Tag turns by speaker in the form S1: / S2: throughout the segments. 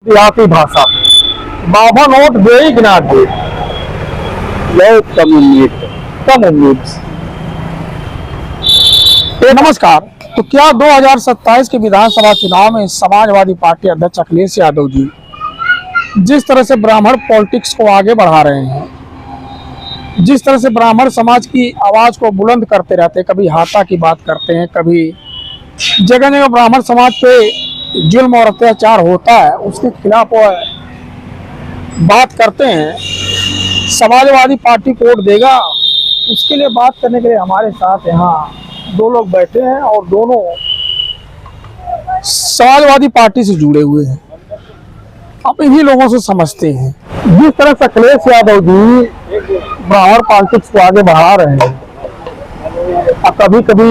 S1: सियासी भाषा में बाबा नोट दे कि ना दे,
S2: बहुत कम उम्मीद।
S1: नमस्कार। तो क्या 2027 के विधानसभा चुनाव में समाजवादी पार्टी अध्यक्ष अखिलेश यादव जी जिस तरह से ब्राह्मण पॉलिटिक्स को आगे बढ़ा रहे हैं, जिस तरह से ब्राह्मण समाज की आवाज को बुलंद करते रहते हैं, कभी हाथा की बात करते हैं, कभी जगह जगह ब्राह्मण समाज पे जुल्म और अत्याचार होता है उसके खिलाफ वो बात करते हैं, समाजवादी पार्टी को वोट देगा। उसके लिए बात करने के लिए हमारे साथ यहाँ दो लोग बैठे हैं और दोनों समाजवादी पार्टी से जुड़े हुए हैं। अब इन्हीं लोगों से समझते हैं जिस तरह से अखिलेश यादव जी ब्राह्मण पॉलिटिक्स को आगे बढ़ा रहे हैं और कभी कभी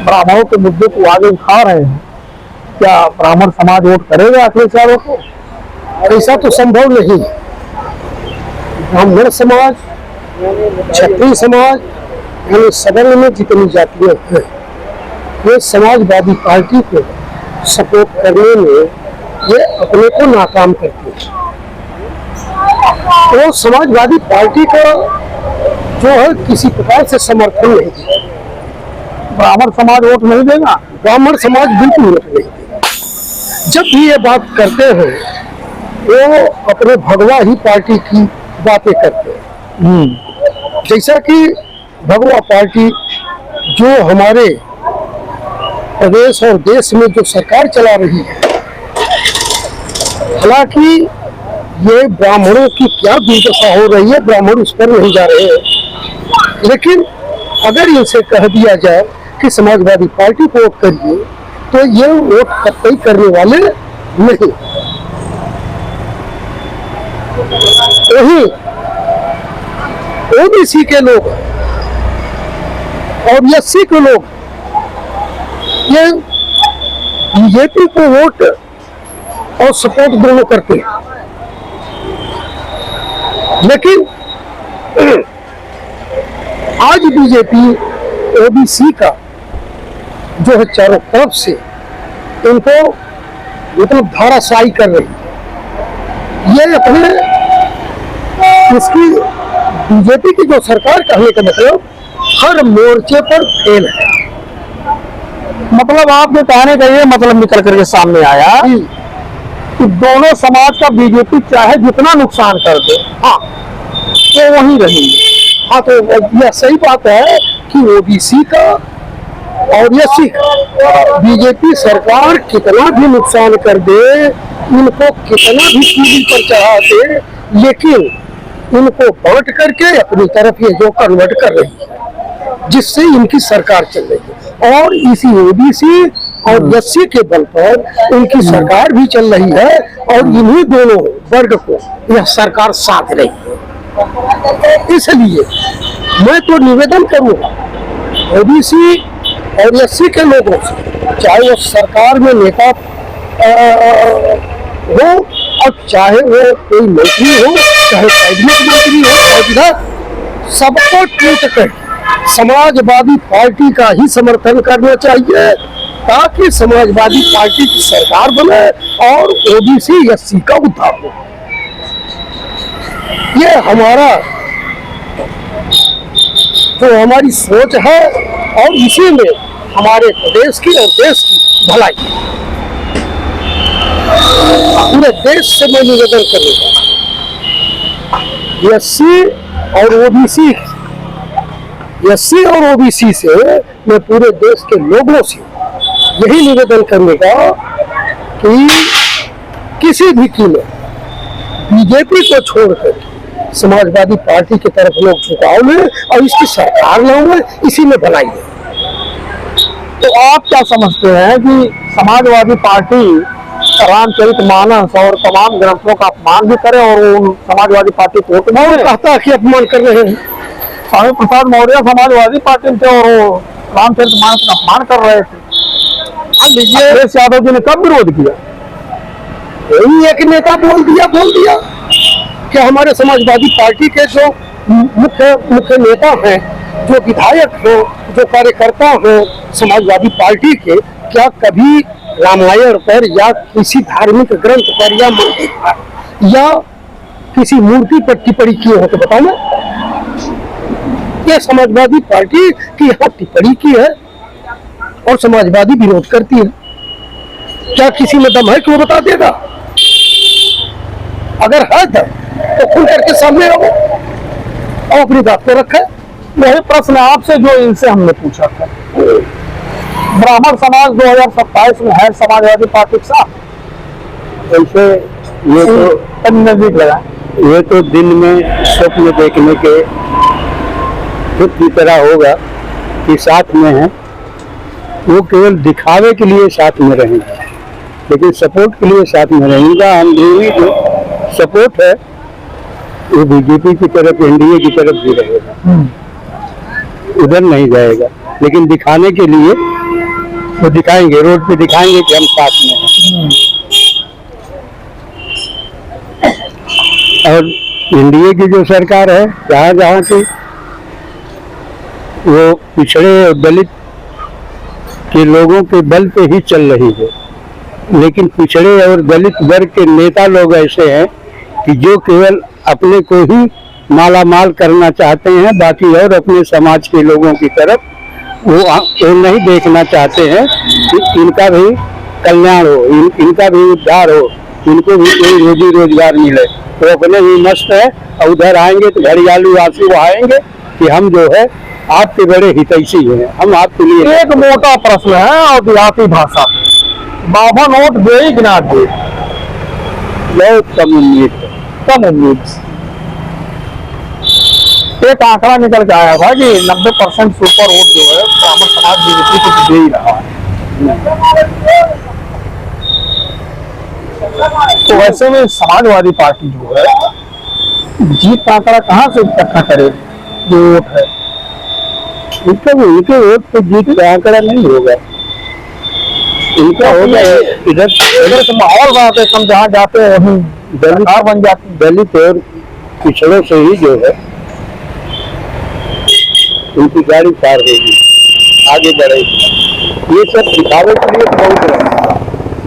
S1: ब्राह्मणों के मुद्दे को आगे उठा रहे हैं, क्या ब्राह्मण समाज वोट करेगा अखिलेश यादव को?
S2: ऐसा तो संभव नहीं। ब्राह्मण समाज, क्षत्रिय समाज, यानी सदन में जितनी जातियां हैं, ये समाजवादी पार्टी को सपोर्ट करने में ये अपने को नाकाम करती है। तो समाजवादी पार्टी का जो है किसी प्रकार से समर्थन नहीं है।
S1: ब्राह्मण समाज वोट नहीं देगा?
S2: ब्राह्मण समाज बिल्कुल वोट नहीं देगा। जब भी ये बात करते हैं वो अपने भगवा ही पार्टी की बातें करते हैं। जैसा कि भगवा पार्टी जो हमारे प्रदेश और देश में जो सरकार चला रही है, हालांकि ये ब्राह्मणों की क्या दुर्दशा हो रही है, ब्राह्मण उस पर नहीं जा रहे हैं, लेकिन अगर इनसे कह दिया जाए कि समाजवादी पार्टी को वोट करिए तो ये वोट कतई करने वाले नहीं। वही ओबीसी के लोग और एससी के लोग ये बीजेपी को वोट और सपोर्ट दोनों करते हैं, लेकिन आज बीजेपी ओबीसी का जो है चारों तरफ से इनको मतलब धाराशाही कर रही है। ये अपने इसकी बीजेपी की जो सरकार कहने का मतलब हर मोर्चे पर फेल है।
S1: मतलब आपके कहने का ये मतलब निकल करके सामने आया कि दोनों समाज का बीजेपी चाहे जितना नुकसान कर दे,
S2: हाँ
S1: तो वहीं रहेंगे।
S2: हाँ, तो यह सही बात है कि ओबीसी का और एससी का बीजेपी सरकार कितना भी नुकसान कर दे, इनको कितना भी टीवी पर चढ़ा दे, लेकिन इनको बांट करके अपनी तरफ ये जो कन्वर्ट कर रही है, जिससे इनकी सरकार चल रही है। और इसी ओबीसी और एससी के बल पर उनकी सरकार भी चल रही है और इन्हीं दोनों वर्ग को यह सरकार साथ रही है। इसलिए मैं तो निवेदन करूंगा ओबीसी और एससी के लोगों से, चाहे वो सरकार में नेता हो और चाहे वो कोई मंत्री हो, चाहे कैबिनेट मंत्री हो, विधायक, सबको टूट कर समाजवादी पार्टी का ही समर्थन करना चाहिए ताकि समाजवादी पार्टी की सरकार बने और ओबीसी एससी का उद्धार हो। ये हमारा जो हमारी सोच है और इसी में हमारे प्रदेश की और देश की भलाई। पूरे देश से मैं निवेदन करूंगा, एससी और ओबीसी से मैं पूरे देश के लोगों से यही निवेदन करने का कि किसी भी कीमत बीजेपी को छोड़कर समाजवादी पार्टी की तरफ लोग झुकाव में और इसकी सरकार लाओ, इसी में भलाई है।
S1: तो आप क्या समझते हैं कि समाजवादी पार्टी रामचरितमानस और तमाम ग्रंथों का अपमान भी करे और वो समाजवादी पार्टी को वोट
S2: और कहता है कि अपमान कर रहे हैं?
S1: स्वामी प्रसाद मौर्य समाजवादी पार्टी थे और वो रामचरितमानस का अपमान कर रहे थे। अखिलेश यादव जी ने कब विरोध किया?
S2: वही एक नेता बोल दिया कि हमारे समाजवादी पार्टी के जो मुख्य नेता हैं, जो विधायक हैं, जो कार्यकर्ता हैं समाजवादी पार्टी के, क्या कभी रामायण पर या किसी धार्मिक ग्रंथ पर या मंदिर पर या किसी मूर्ति पर टिप्पणी किए हो तो बताओ ना। ये समाजवादी पार्टी की यहाँ टिप्पणी की है और समाजवादी विरोध करती है। क्या किसी में दम है कि वो बता देगा? अगर है तो खुल करके सामने आओ और अपनी बात को रखे।
S1: यही प्रश्न आपसे जो इनसे हमने पूछा था। ब्राह्मण समाज 2027 में है समाजवादी पार्टी के साथ।
S3: ऐसे ये तो
S1: नजदीक लगा,
S3: ये तो दिन में स्वप्न देखने के खुद की तरह होगा कि साथ में है। वो केवल दिखावे के लिए साथ में रहेंगे, लेकिन सपोर्ट के लिए साथ में रहेंगे। हम भी जो सपोर्ट है वो बीजेपी की तरफ, एनडीए की तरफ भी रहेगा, उधर नहीं जाएगा। लेकिन दिखाने के लिए वो दिखाएंगे, रोड पे दिखाएंगे कि हम साथ में हैं। और एनडीए की जो सरकार है, जहाँ जहाँ की वो पिछड़े और दलित के लोगों के बल पे ही चल रही है। लेकिन पिछड़े और दलित वर्ग के नेता लोग ऐसे हैं कि जो केवल अपने को ही माला माल करना चाहते हैं, बाकी और अपने समाज के लोगों की तरफ वो नहीं देखना चाहते हैं कि इनका भी कल्याण हो, इनका भी उद्धार हो, इनको भी कोई रोजी रोजगार मिले। तो अपने ही मस्त है और उधर आएंगे तो घड़ियालू आंसू आएंगे कि हम जो है आपके बड़े हितैषी हैं, हम आपके लिए।
S1: एक मोटा प्रश्न है और देहाती भाषा, बाबा नोट दे कि ना दे?
S3: बहुत कम उम्मीद है।
S1: कम उम्मीद। एक आंकड़ा निकल के आया था कि 90% सुपर वोट जो है ब्राह्मण समाज बीजेपी को दे ही रहा है। तो वैसे में समाजवादी पार्टी जो है जीत का आंकड़ा कहाँ से इकट्ठा करे जो वोट है?
S3: उनके वोट पे जीत का आंकड़ा नहीं होगा, इनका होगा इधर
S1: से माहौल बनाते, हम जहाँ जाते हैं वहीं
S3: दलित
S1: बन जाती।
S3: दलित और पिछड़ों से ही जो है उनकी गाड़ी पार होगी, आगे बढ़ेगी। ये सब दिखावे के लिए बहुत है।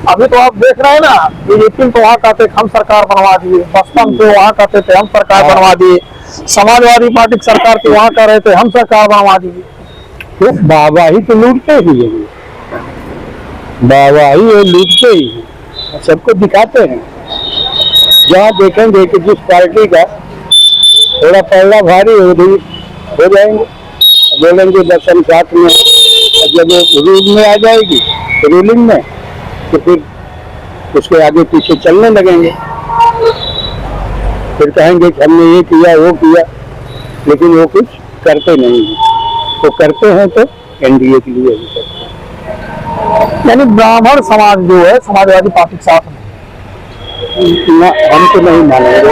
S1: अभी तो आप देख रहे हैं ना, बीजेपी तो वहाँ कहते हम सरकार बनवा दिए, बसपा तो वहाँ कहते थे हम सरकार बनवा दिए, समाजवादी पार्टी की सरकार तो वहाँ कह रहे थे हम सरकार बनवा दिए।
S3: तो बाबा ही तो लूटते ही है, बाबा ही वो लूटते ही है, सबको दिखाते हैं। जहाँ देखेंगे कि जिस पार्टी का थोड़ा पल्ला भारी हो जाएंगे, बोलेंगे दर्शन साथ में, और जब रूल में आ जाएगी रूलिंग में तो फिर उसके आगे पीछे चलने लगेंगे, फिर कहेंगे कि हमने ये किया वो किया, लेकिन वो कुछ करते नहीं है। तो करते हैं तो एनडीए के लिए ही करते हैं।
S1: यानी ब्राह्मण समाज जो है समाजवादी पार्टी के साथ में
S3: हम तो नहीं मानेंगे।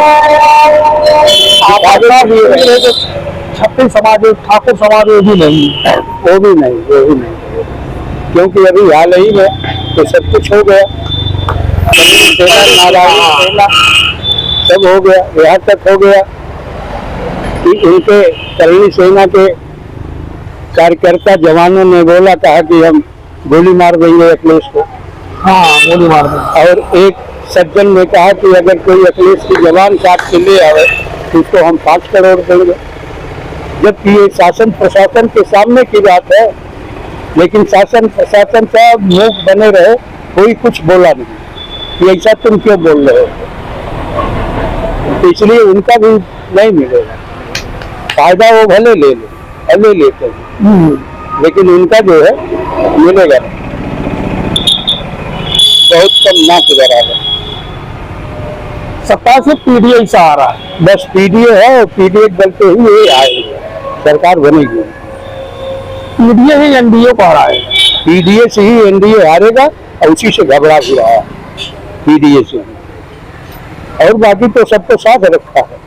S1: छत्तीस समाज, ठाकुर समाज वो भी नहीं,
S3: वो भी नहीं, क्योंकि अभी हाल ही में तो सब कुछ हो गया, सब हो गया। यहाँ तक हो गया कि इनके करणी सेना के कार्यकर्ता जवानों ने बोला, कहा कि हम गोली मार देंगे अखिलेश को।
S1: हाँ, गोली मार देंगे।
S3: और एक सज्जन ने कहा कि अगर कोई अखिलेश की जवान काट के ले आवे तो उसको हम 5 करोड़ देंगे। जबकि ये शासन प्रशासन के सामने की बात है, लेकिन शासन प्रशासन का मुंह बने रहे, कोई कुछ बोला नहीं कि ऐसा तुम क्यों बोल रहे हो। तो इसलिए उनका भी नहीं मिलेगा फायदा, वो भले ले लेते हैं, लेकिन उनका जो है मिलेगा बहुत कम, ना के बराबर।
S1: सत्ता से पीडीए से आ रहा है,
S3: बस पीडीए है और पीडीए दल पे ही ये आएगी, सरकार बनेगी।
S1: पीडीए ही एनडीए को हरा है,
S3: पीडीए से ही एनडीए हारेगा और उसी से घबरा भी रहा है, पीडीए से। और बाकी तो सबको साथ रखा है,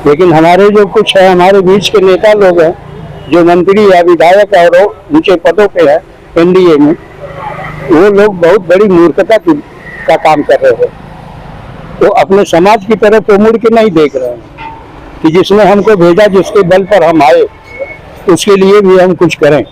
S3: लेकिन हमारे जो कुछ है, हमारे बीच के नेता लोग हैं जो मंत्री या विधायक और ऊंचे पदों पे है एनडीए में, वो लोग बहुत बड़ी मूर्खता का काम कर रहे हैं। तो अपने समाज की तरफ वो मुड़ के नहीं देख रहे हैं कि जिसने हमको भेजा, जिसके बल पर हम आए, उसके लिए भी हम कुछ करें।